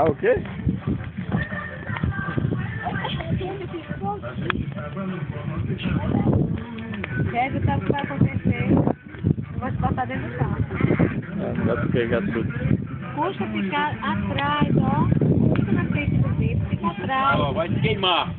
Ah, o quê? Deve saber o que vai acontecer. Eu vou te botar dentro do carro. Não dá pra pegar tudo. Puxa ficar atrás, ó. Fica na frente do vidro, fica atrás. Ó, vai se queimar.